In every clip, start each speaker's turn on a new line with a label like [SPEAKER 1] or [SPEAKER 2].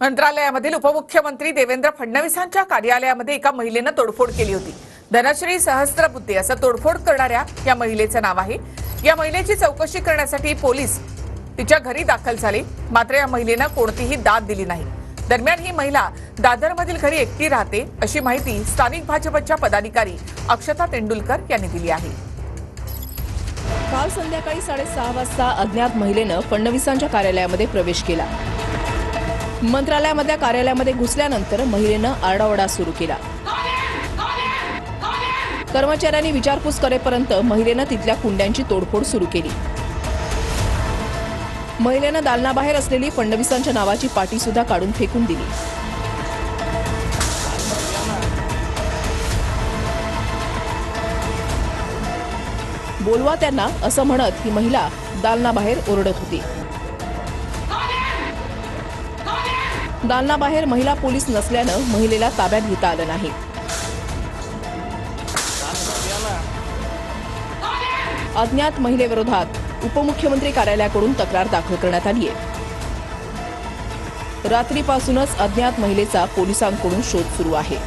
[SPEAKER 1] मंत्रालयामधील उपमुख्यमंत्री देवेंद्र फडणवीसांच्या कार्यालयामध्ये एका महिलेनं तोडफोड केली होती। धनश्री सहस्त्रबुद्धे असं तोडफोड करणाऱ्या या महिलेचं नाव आहे। या महिलेची चौकशी करण्यासाठी पोलीस तिच्या घरी दाखल झाले, मात्र या महिलेनं कोणतीही दाद दिली नाही। दरम्यान ही महिला दादरमधील घरी एकटी राहते अशी माहिती स्थानिक भाजपच्या पदाधिकारी अक्षता तेंडुलकर यांनी दिली आहे।
[SPEAKER 2] काल संध्याकाळी 6:30 वाजता अज्ञात महिलेनं फडणवीसांच्या कार्यालयामध्ये प्रवेश केला। मंत्रालयामधल्या कार्यालयामध्ये घुसल्यानंतर महिलेनं आरडाओरडा सुरू केला। कर्मचाऱ्यांनी विचारपूस करेपर्यंत महिलेनं तिथल्या कुंड्यांची तोडफोड सुरू केली। महिलेनं दालनाबाहेर असलेली फडणवीसांच्या नावाची पाटी सुद्धा काढून फेकून दिली। बोलवा त्यांना असं म्हणत ही महिला दालनाबाहेर ओरडत होती। दालनाबाहेर महिला पोलीस नसल्यानं महिलेला ताब्यात घेता आलं नाही। अज्ञात महिलेविरोधात उपमुख्यमंत्री कार्यालयाकडून तक्रार दाखल करण्यात आली आहे। रात्रीपासूनच अज्ञात महिलेचा पोलिसांकडून शोध सुरू आहे।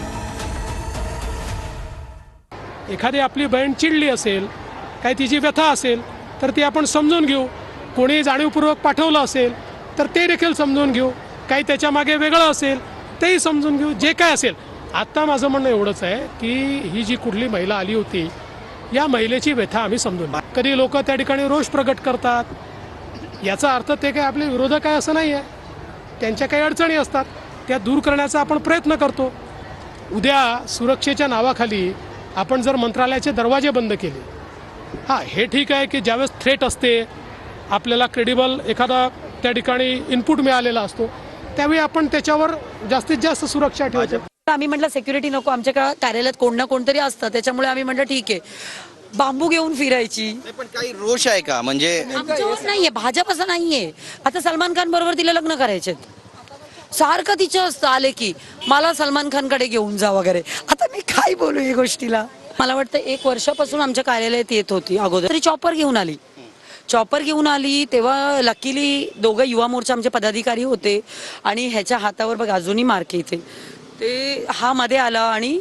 [SPEAKER 3] एखादी आपली बहीण चिडली असेल, काही तिची व्यथा असेल तर ती आपण समजून घेऊ। कोणी जाणीवपूर्वक पाठवलं असेल तर ते देखील समजून घेऊ। काही त्याच्या मागे वेगळं असेल तेही समजून घेऊ। जे काय असेल, आता माझं म्हणणं एवढंच आहे की ही जी कुठली महिला आली होती, या महिलेची व्यथा आम्ही समजून घेऊ। कधी लोक त्या ठिकाणी रोष प्रगट करतात, याचा अर्थ ते काय आपले विरोधक आहे असं नाही आहे। त्यांच्या काही अडचणी असतात, त्या दूर करण्याचा आपण प्रयत्न करतो। उद्या सुरक्षेच्या नावाखाली आपण जर मंत्रालयाचे दरवाजे बंद केले, हे ठीक आहे की ज्यावेळेस थ्रेट असते, आपल्याला क्रेडिबल एखादा त्या ठिकाणी इनपुट मिळालेला असतो, त्यावेळी आपण त्याच्यावर जास्तीत जास्त सुरक्षा ठेवतो।
[SPEAKER 4] आम्ही म्हटलं सिक्युरिटी नको, आमच्या कार्यालयात कोण ना कोणतरी असतं, त्याच्यामुळे आम्ही म्हटलं ठीक आहे, बांबू घेऊन फिरायची।
[SPEAKER 5] पण काही रोष आहे का? म्हणजे
[SPEAKER 4] आमच्यावर नाहीये, भाजप असं नाहीये। आता सलमान खान बरोबर तिला लग्न करायचे, सारखं तिचं असतं आले की मला सलमान खानकडे घेऊन जा वगैरे। आता मी काय बोलू या गोष्टीला? मला वाटतं 1 वर्षापासून आमच्या कार्यालयात येत होती, अगोदर तरी चॉपर घेऊन आली तेव्हा लकीली दोघं युवा मोर्चा आमचे पदाधिकारी होते आणि ह्याच्या हातावर बघ अजूनही मार्क येते, ते हा मध्ये आला आणि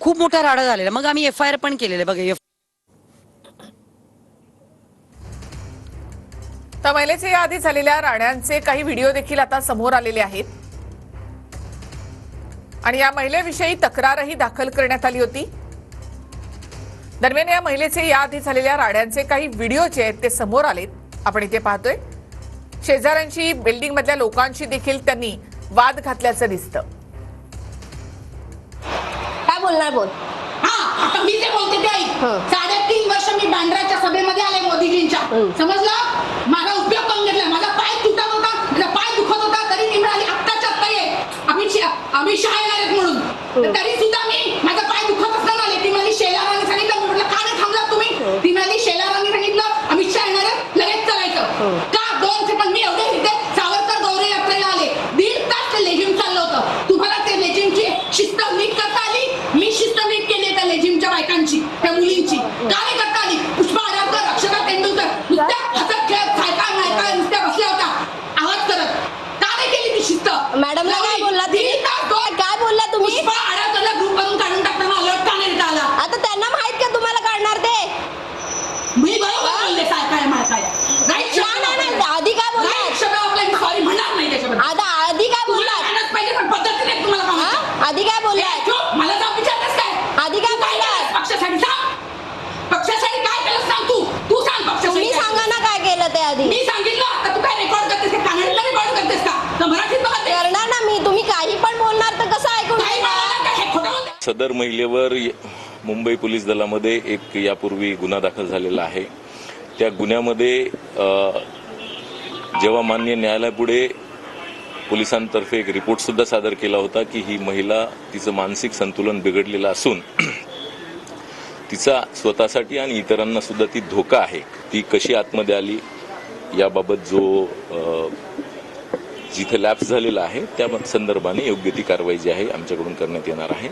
[SPEAKER 4] खूप मोठा राडा झालेला। मग आम्ही FIR पण केलेले बघा।
[SPEAKER 1] तर महिलेचे याआधी झालेल्या राड्यांचे काही व्हिडिओ देखील आता समोर आलेले आहेत आणि या महिलेविषयी तक्रारही दाखल करण्यात आली होती। दरम्यान या महिलेचे याआधी झालेल्या राड्यांचे काही व्हिडिओ जे आहेत ते समोर आलेत, आपण इथे पाहतोय। शेजाऱ्यांची, बिल्डिंग मधल्या लोकांशी देखील त्यांनी वाद घातल्याचं दिसतं।
[SPEAKER 6] काय बोलणार बोल?
[SPEAKER 7] आता मी जे बोलते ते ऐक। 3.5 वर्ष मी बांद्राच्या सभेमध्ये आले मोदीजींच्या, समजलं? माझा उपयोग करून घेतला, माझा पाय तुटत होता, माझा पाय दुखत होता, तरी मी म्हणाली आत्ताच्या आत्ता ये, आम्ही शाळा येणार आहेत म्हणून, तरी सुद्धा मी माझा पाय दुखत असताना आले। ती म्हणाली शेलारांनी सांगितलं, मी म्हटलं का नाही थांबलात तुम्ही? ती म्हणाली शेलारांनी सांगितलं अमित शहा येणार आहेत, लगेच चालायचं का? 2 सेकंड मी एवढे तिथे सावरकर गौरी यात्रेला आले, 1.5 तास ते लेझिम चाललं होतं। तुम्हाला ते लेझिमची शिस्त नीट करता आली? मी शिस्त नीट केली त्या लेझिमच्या बायकांची, त्या मुलींची का नाही करता आली? पुष्पा आडावकर, अक्षता तेंडुलकर नुसत्या हसत खेळत सायकल नायका नुसत्या बसल्या होत्या आवाज करत, का नाही केली ती शिस्त?
[SPEAKER 6] मॅडमला काय बोलला? काय बोलला तुम्ही?
[SPEAKER 7] पुष्पा आडावकरला ग्रुप मधून काढून टाकताना अलर्ट का नाही देता आला?
[SPEAKER 6] आता त्यांना माहित का तुम्हाला काढणार ते?
[SPEAKER 7] मी बरोबर बोलले, काय मारताय राईट?
[SPEAKER 6] आधी काय बोलला?
[SPEAKER 7] सॉरी म्हणणार नाही त्याच्याबद्दल।
[SPEAKER 6] आता आधी काय बोलला?
[SPEAKER 7] पाहिजे पण पद्धतीने तुम्हाला काम।
[SPEAKER 6] आधी काय बोलला?
[SPEAKER 7] मला जाऊन विचारतेस काय?
[SPEAKER 6] आधी काय बोलला?
[SPEAKER 7] पक्षासाठी सांग, पक्षासाठी काय केलं सांग, तू सांग पक्षासाठी।
[SPEAKER 6] तुम्ही सांगा ना काय केलं ते आधी।
[SPEAKER 7] मी सांगितलं, आता तू काय रेकॉर्ड करतेस का? कानाडीला रेकॉर्ड करतेस का? तर मराठीत बघा
[SPEAKER 6] करणार ना मी, तुम्ही काही पण बोलणार तर कसं ऐकून घेणार?
[SPEAKER 8] सदर महिलेवर मुंबई पोलीस दलामध्ये एक यापूर्वी गुन्हा दाखल झालेला आहे। त्या गुन्ह्यामध्ये जेव्हा माननीय न्यायालयापुढे पोलिसांतर्फे एक रिपोर्ट सुद्धा सादर केला होता की ही महिला, तिचं मानसिक संतुलन बिघडलेलं असून तिचा स्वतःसाठी आणि इतरांना सुद्धा ती धोका आहे। ती कशी आतमध्ये आली याबाबत जो जिथे लॅप्स झालेला आहे त्या संदर्भाने योग्य ती कारवाई जी आहे आमच्याकडून करण्यात येणार आहे।